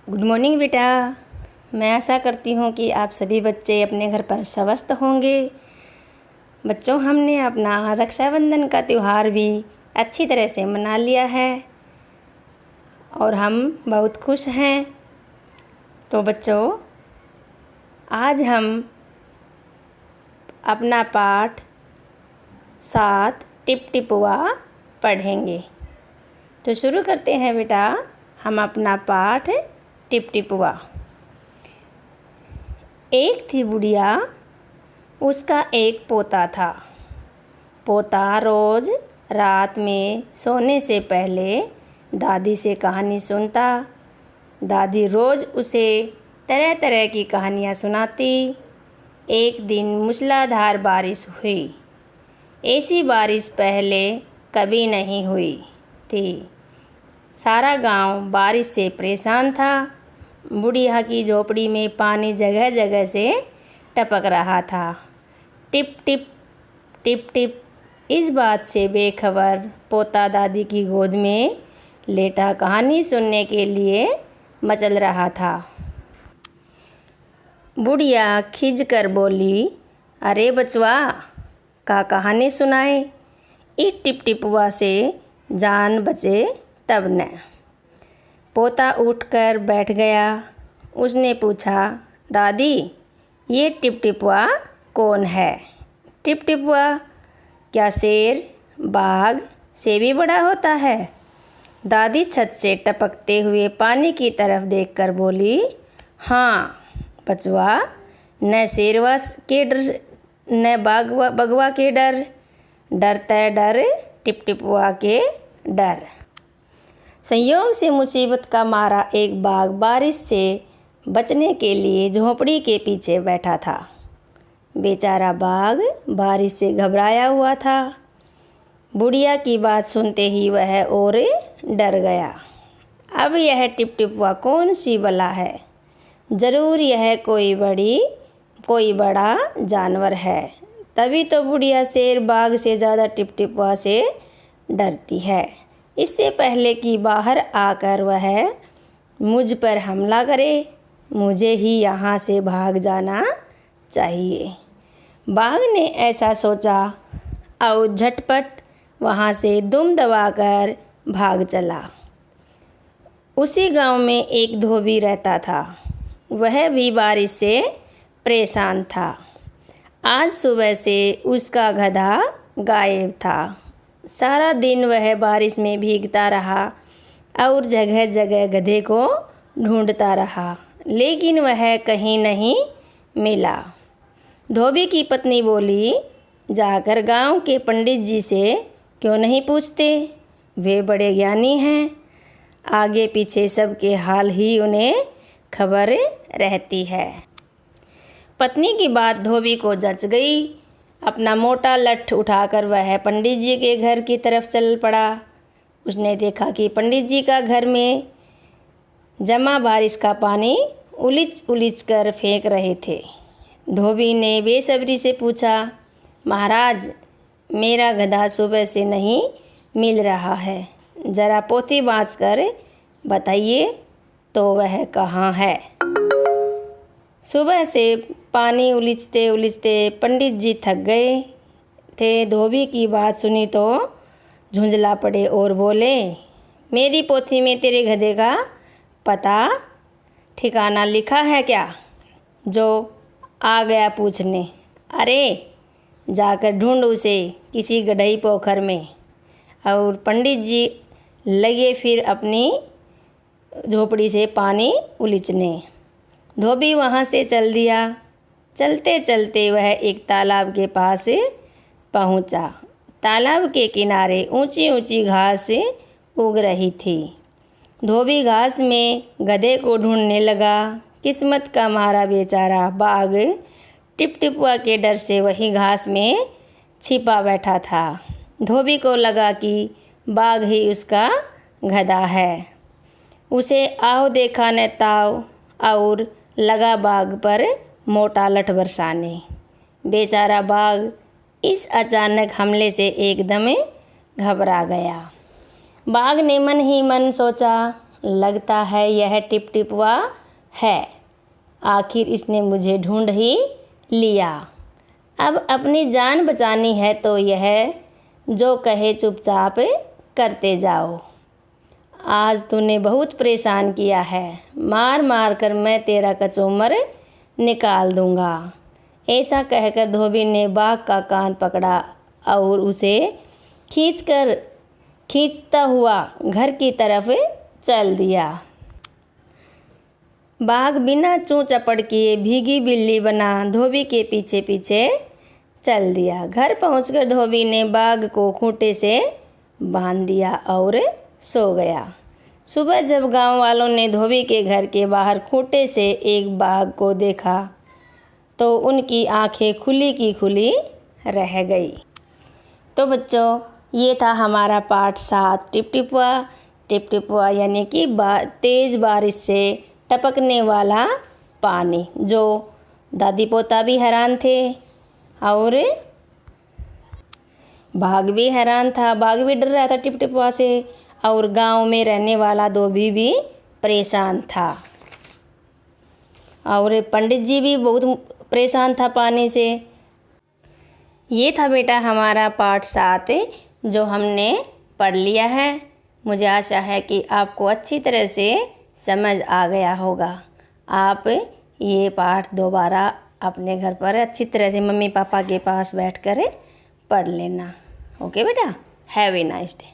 Good morning बेटा। मैं आशा करती हूँ कि आप सभी बच्चे अपने घर पर स्वस्थ होंगे। बच्चों, हमने अपना रक्षाबंधन का त्यौहार भी अच्छी तरह से मना लिया है और हम बहुत खुश हैं। तो बच्चों, आज हम अपना पाठ 7 टिप टिपुआ पढ़ेंगे। तो शुरू करते हैं बेटा हम अपना पाठ टिप टिपुआ। एक थी बुढ़िया, उसका एक पोता था। पोता रोज़ रात में सोने से पहले दादी से कहानी सुनता। दादी रोज़ उसे तरह तरह की कहानियाँ सुनाती। एक दिन मूसलाधार बारिश हुई। ऐसी बारिश पहले कभी नहीं हुई थी। सारा गांव बारिश से परेशान था। बुढ़िया की झोपड़ी में पानी जगह जगह से टपक रहा था। Tip tip tip tip. इस बात से बेखबर पोता दादी की गोद में लेटा कहानी सुनने के लिए मचल रहा था। बुढ़िया खिंच कर बोली, अरे बचवा, का कहानी सुनाए। ई टिप टिपुआ से जान बचे तब न। पोता उठकर बैठ गया। उसने पूछा, दादी, ये टिप टिपुआ कौन है? टिप टिपुआ क्या शेर बाघ से भी बड़ा होता है? दादी छत से टपकते हुए पानी की तरफ देखकर बोली, हाँ बचवा, न शेरवा के डर न बगवा के डर, डरता डर टिप टिपुआ के डर। संयोग से मुसीबत का मारा एक बाघ बारिश से बचने के लिए झोंपड़ी के पीछे बैठा था। बेचारा बाघ बारिश से घबराया हुआ था। बुढ़िया की बात सुनते ही वह और डर गया। अब यह टिप टिपुआ कौन सी बला है? ज़रूर यह कोई बड़ा जानवर है। तभी तो बुढ़िया शेर बाघ से ज़्यादा टिप टिपुआ से डरती है। इससे पहले कि बाहर आकर वह मुझ पर हमला करे, मुझे ही यहाँ से भाग जाना चाहिए। बाघ ने ऐसा सोचा और झटपट वहाँ से दुम दबाकर भाग चला। उसी गांव में एक धोबी रहता था। वह भी बारिश से परेशान था। आज सुबह से उसका गधा गायब था। सारा दिन वह बारिश में भीगता रहा और जगह जगह गधे को ढूंढता रहा, लेकिन वह कहीं नहीं मिला। धोबी की पत्नी बोली, जाकर गांव के पंडित जी से क्यों नहीं पूछते? वे बड़े ज्ञानी हैं। आगे पीछे सबके हाल ही उन्हें खबर रहती है। पत्नी की बात धोबी को जच गई। अपना मोटा लठ उठाकर वह पंडित जी के घर की तरफ चल पड़ा। उसने देखा कि पंडित जी का घर में जमा बारिश का पानी उलीच उलीच कर फेंक रहे थे। धोबी ने बेसब्री से पूछा, महाराज, मेरा गधा सुबह से नहीं मिल रहा है। ज़रा पोथी बाँच कर बताइए तो वह कहाँ है? सुबह से पानी उलीचते उलीचते पंडित जी थक गए थे। धोबी की बात सुनी तो झुंझला पड़े और बोले, मेरी पोथी में तेरे गधे का पता ठिकाना लिखा है क्या, जो आ गया पूछने? अरे जाकर ढूंढ उसे किसी गड्ढे पोखर में। और पंडित जी लगे फिर अपनी झोपड़ी से पानी उलीचने। धोबी वहाँ से चल दिया। चलते चलते वह एक तालाब के पास पहुँचा। तालाब के किनारे ऊंची ऊंची घास उग रही थी। धोबी घास में गधे को ढूंढने लगा। किस्मत का मारा बेचारा बाघ टिप टिपुआ के डर से वही घास में छिपा बैठा था। धोबी को लगा कि बाघ ही उसका गधा है। उसे आओ देखा न ताव और लगा बाघ पर मोटा लठ बरसाने। बेचारा बाघ इस अचानक हमले से एकदम घबरा गया। बाघ ने मन ही मन सोचा, लगता है यह टिपटिपवा है, आखिर इसने मुझे ढूंढ ही लिया। अब अपनी जान बचानी है तो यह जो कहे चुपचाप करते जाओ। आज तूने बहुत परेशान किया है, मार मार कर मैं तेरा कचूमर निकाल दूंगा। ऐसा कहकर धोबी ने बाघ का कान पकड़ा और उसे खींचता हुआ घर की तरफ चल दिया। बाघ बिना चूं चपड़ किए भीगी बिल्ली बना धोबी के पीछे पीछे चल दिया। घर पहुंचकर धोबी ने बाघ को खूंटे से बांध दिया और सो गया। सुबह जब गांव वालों ने धोबी के घर के बाहर खूंटे से एक बाघ को देखा तो उनकी आंखें खुली की खुली रह गई। तो बच्चों, ये था हमारा पाठ 7 टिपटिपवा। टिपटिपवा यानी कि तेज़ बारिश से टपकने वाला पानी, जो दादी पोता भी हैरान थे और बाघ भी हैरान था। बाघ भी डर रहा था टिपटिपवा से और गांव में रहने वाला धोबी भी परेशान था और पंडित जी भी बहुत परेशान था पानी से। ये था बेटा हमारा पाठ 7 जो हमने पढ़ लिया है। मुझे आशा है कि आपको अच्छी तरह से समझ आ गया होगा। आप ये पाठ दोबारा अपने घर पर अच्छी तरह से मम्मी पापा के पास बैठकर पढ़ लेना। ओके बेटा, हैव ए नाइस डे।